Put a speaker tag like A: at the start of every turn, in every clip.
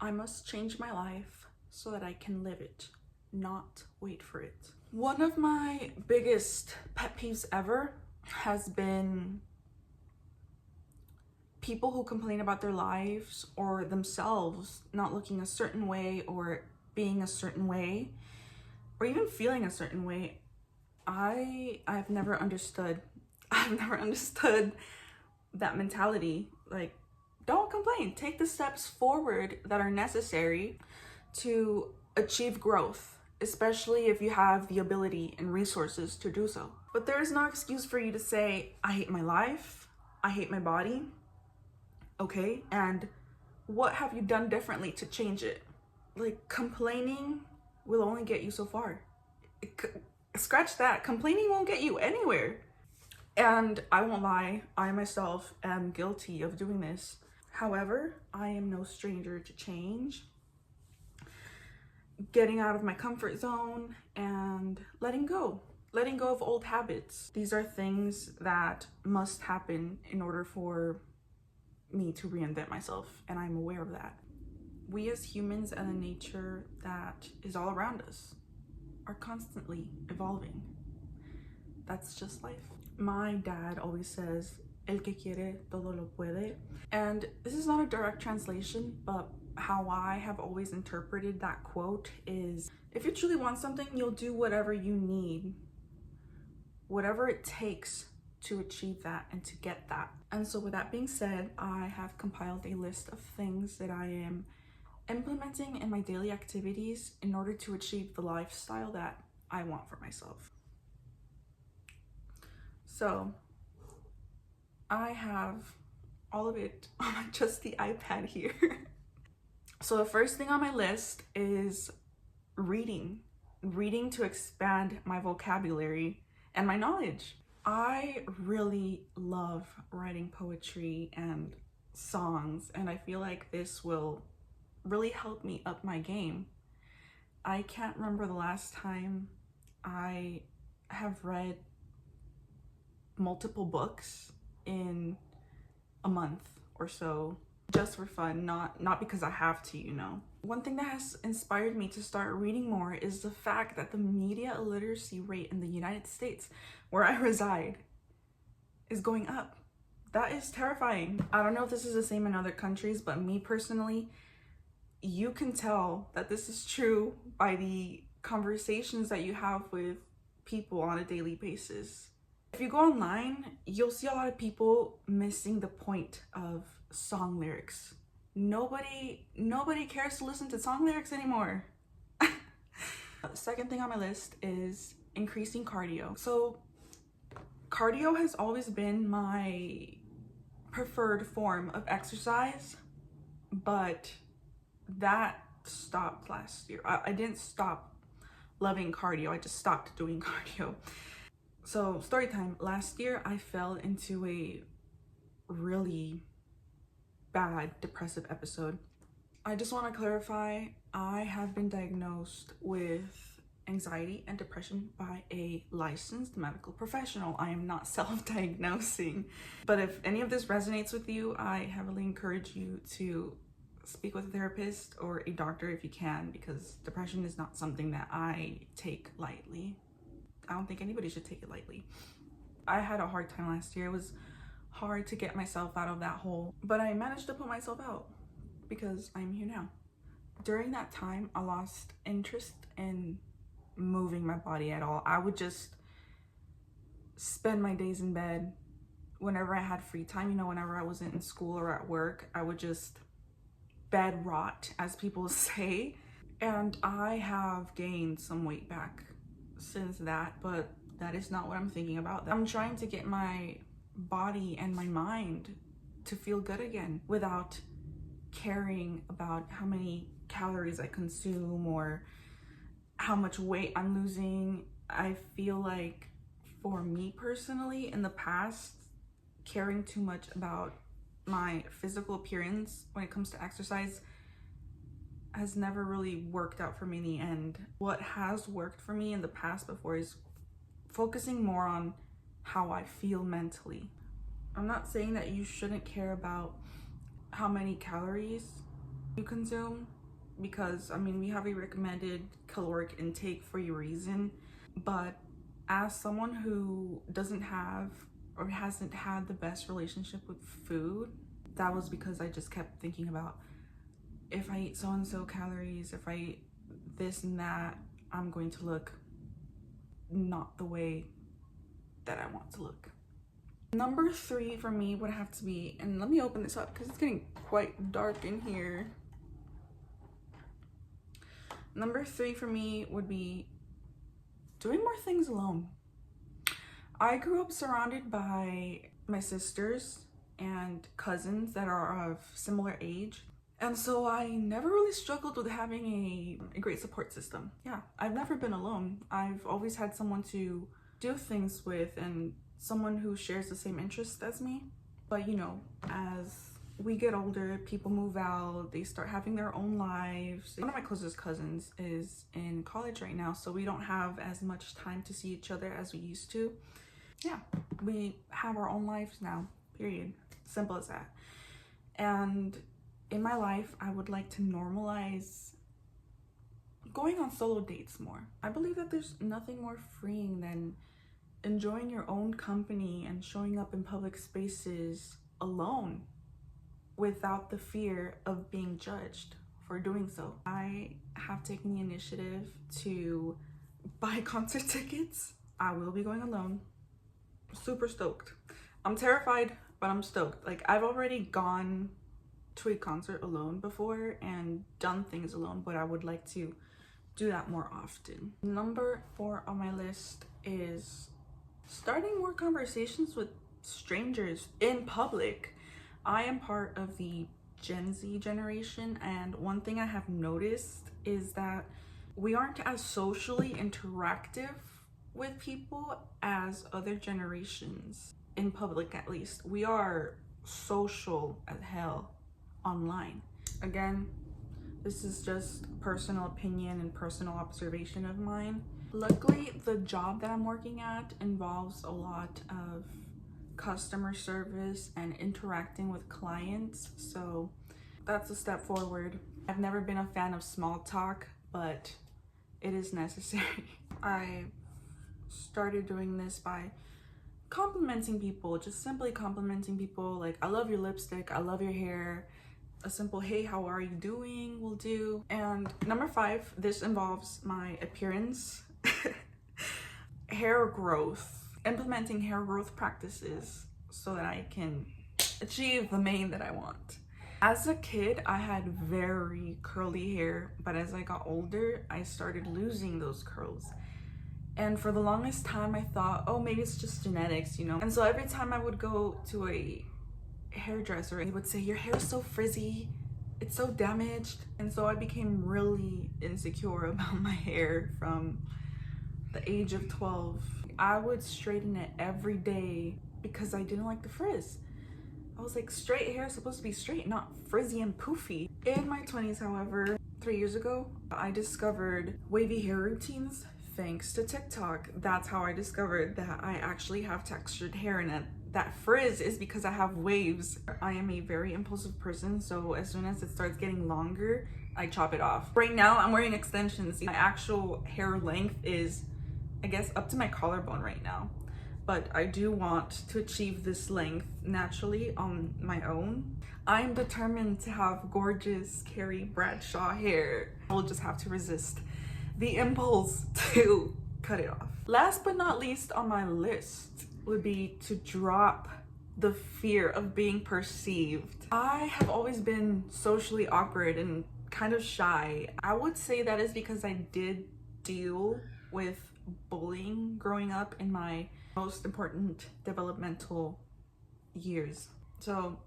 A: I must change my life so that I can live it, not wait for it. One of my biggest pet peeves ever has been people who complain about their lives or themselves not looking a certain way or being a certain way or even feeling a certain way. I've never understood that mentality. Like, don't complain. Take the steps forward that are necessary to achieve growth, especially if you have the ability and resources to do so. But there is no excuse for you to say, I hate my life, I hate my body. Okay, and what have you done differently to change it? Like, complaining will only get you so far. Scratch that. Complaining won't get you anywhere. And I won't lie, I myself am guilty of doing this. However, I am no stranger to change, getting out of my comfort zone, and letting go of old habits. These are things that must happen in order for me to reinvent myself, and I'm aware of that. We as humans and the nature that is all around us are constantly evolving. That's just life. My dad always says, el que quiere todo lo puede. And this is not a direct translation, but how I have always interpreted that quote is, if you truly want something, you'll do whatever you need, whatever it takes to achieve that and to get that. And so with that being said, I have compiled a list of things that I am implementing in my daily activities in order to achieve the lifestyle that I want for myself. So I have all of it on just the iPad here. So the first thing on my list is reading to expand my vocabulary and my knowledge. I really love writing poetry and songs, and I feel like this will really help me up my game. I can't remember the last time I have read multiple books in a month or so, just for fun, not because I have to, you know. One thing that has inspired me to start reading more is the fact that the media illiteracy rate in the United States, where I reside, is going up. That is terrifying. I don't know if this is the same in other countries, but me personally, you can tell that this is true by the conversations that you have with people on a daily basis. If you go online, you'll see a lot of people missing the point of song lyrics. Nobody cares to listen to song lyrics anymore. The second thing on my list is increasing cardio. So cardio has always been my preferred form of exercise, but that stopped last year. I didn't stop loving cardio, I just stopped doing cardio. So story time, last year I fell into a really bad depressive episode. I just want to clarify, I have been diagnosed with anxiety and depression by a licensed medical professional. I am not self-diagnosing. But if any of this resonates with you, I heavily encourage you to speak with a therapist or a doctor if you can, because depression is not something that I take lightly. I don't think anybody should take it lightly. I had a hard time last year. It was hard to get myself out of that hole, but I managed to put myself out because I'm here now. During that time, I lost interest in moving my body at all. I would just spend my days in bed whenever I had free time. You know, whenever I wasn't in school or at work, I would just bed rot, as people say. And I have gained some weight back since that, but that is not what I'm thinking about. I'm trying to get my body and my mind to feel good again without caring about how many calories I consume or how much weight I'm losing. I feel like for me personally, in the past, caring too much about my physical appearance when it comes to exercise has never really worked out for me in the end. What has worked for me in the past before is focusing more on how I feel mentally. I'm not saying that you shouldn't care about how many calories you consume, because I mean, we have a recommended caloric intake for a reason. But as someone who doesn't have or hasn't had the best relationship with food, that was because I just kept thinking about, if I eat so and so calories, if I eat this and that, I'm going to look not the way that I want to look. Number 3 for me would have to be, and let me open this up because it's getting quite dark in here. Number 3 for me would be doing more things alone. I grew up surrounded by my sisters and cousins that are of similar age. And so I never really struggled with having a great support system. Yeah, I've never been alone. I've always had someone to do things with and someone who shares the same interests as me. But you know, as we get older, people move out, they start having their own lives. One of my closest cousins is in college right now, so we don't have as much time to see each other as we used to. Yeah, we have our own lives now, period. Simple as that. And in my life, I would like to normalize going on solo dates more. I believe that there's nothing more freeing than enjoying your own company and showing up in public spaces alone without the fear of being judged for doing so. I have taken the initiative to buy concert tickets. I will be going alone. Super stoked. I'm terrified, but I'm stoked. Like, I've already gone to a concert alone before and done things alone, but I would like to do that more often. Number 4 on my list is starting more conversations with strangers in public. I am part of the Gen Z generation, and one thing I have noticed is that we aren't as socially interactive with people as other generations, in public at least. We are social as hell online. Again, this is just personal opinion and personal observation of mine. Luckily, the job that I'm working at involves a lot of customer service and interacting with clients, so that's a step forward. I've never been a fan of small talk, but it is necessary. I started doing this by complimenting people, just simply complimenting people, like, I love your lipstick, I love your hair. A simple hey, how are you doing will do. And number 5, this involves my appearance. Hair growth, implementing hair growth practices so that I can achieve the mane that I want. As a kid, I had very curly hair, but as I got older, I started losing those curls. And for the longest time, I thought, oh, maybe it's just genetics, you know? And so every time I would go to a hairdresser, he would say, your hair is so frizzy, it's so damaged. And so I became really insecure about my hair from the age of 12. I would straighten it every day because I didn't like the frizz. I was like, straight hair is supposed to be straight, not frizzy and poofy. In my 20s, however, 3 years ago, I discovered wavy hair routines thanks to TikTok. That's how I discovered that I actually have textured hair, and that frizz is because I have waves. I am a very impulsive person, so as soon as it starts getting longer, I chop it off. Right now, I'm wearing extensions. My actual hair length is, I guess, up to my collarbone right now. But I do want to achieve this length naturally on my own. I'm determined to have gorgeous Carrie Bradshaw hair. I'll just have to resist the impulse to cut it off. Last but not least on my list would be to drop the fear of being perceived. I have always been socially awkward and kind of shy. I would say that is because I did deal with bullying growing up in my most important developmental years. So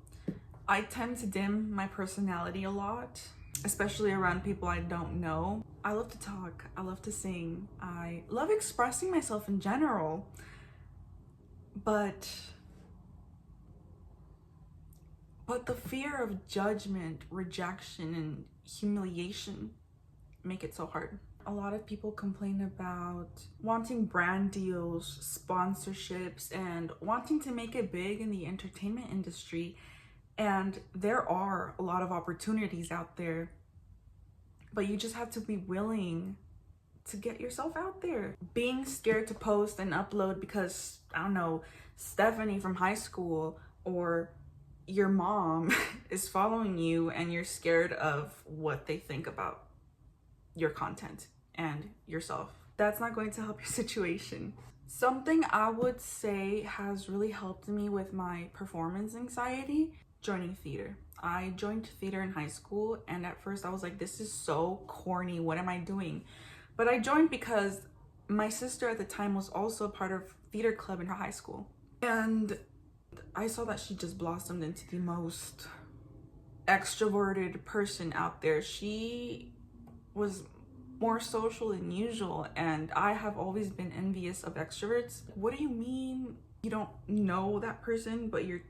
A: I tend to dim my personality a lot, especially around people I don't know. I love to talk, I love to sing, I love expressing myself in general, but the fear of judgment, rejection, and humiliation make it so hard. A lot of people complain about wanting brand deals, sponsorships, and wanting to make it big in the entertainment industry. And there are a lot of opportunities out there, but you just have to be willing to get yourself out there. Being scared to post and upload because, I don't know, Stephanie from high school or your mom is following you and you're scared of what they think about your content and yourself. That's not going to help your situation. Something I would say has really helped me with my performance anxiety, joining theater. I joined theater in high school, and at first I was like, this is so corny, what am I doing? But I joined because my sister at the time was also a part of theater club in her high school. And I saw that she just blossomed into the most extroverted person out there. She was more social than usual, and I have always been envious of extroverts. What do you mean you don't know that person, but you're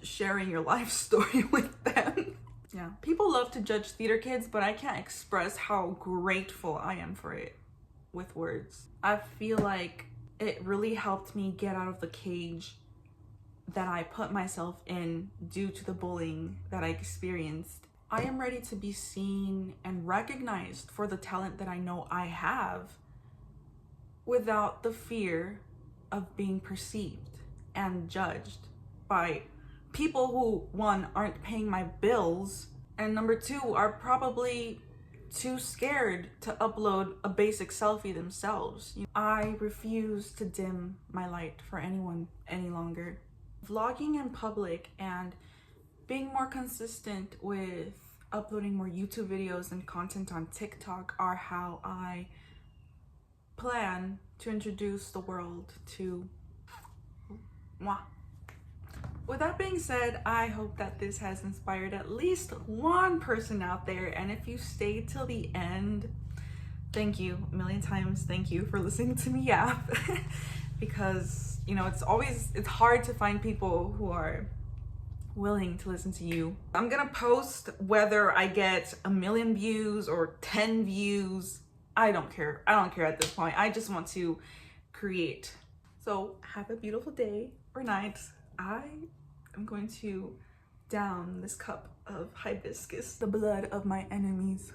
A: sharing your life story with them? Yeah, people love to judge theater kids, but I can't express how grateful I am for it with words. I feel like it really helped me get out of the cage that I put myself in due to the bullying that I experienced. I am ready to be seen and recognized for the talent that I know I have without the fear of being perceived and judged by people who, one, aren't paying my bills, and number two, are probably too scared to upload a basic selfie themselves. I refuse to dim my light for anyone any longer. Vlogging in public and being more consistent with uploading more YouTube videos and content on TikTok are how I plan to introduce the world to moi. With that being said, I hope that this has inspired at least one person out there, and if you stayed till the end, thank you a million times. Thank you for listening to me yap. Because, you know, it's hard to find people who are willing to listen to you. I'm gonna post whether I get 1 million views or 10 views. I don't care at this point. I just want to create. So have a beautiful day or night. I am going to down this cup of hibiscus, the blood of my enemies.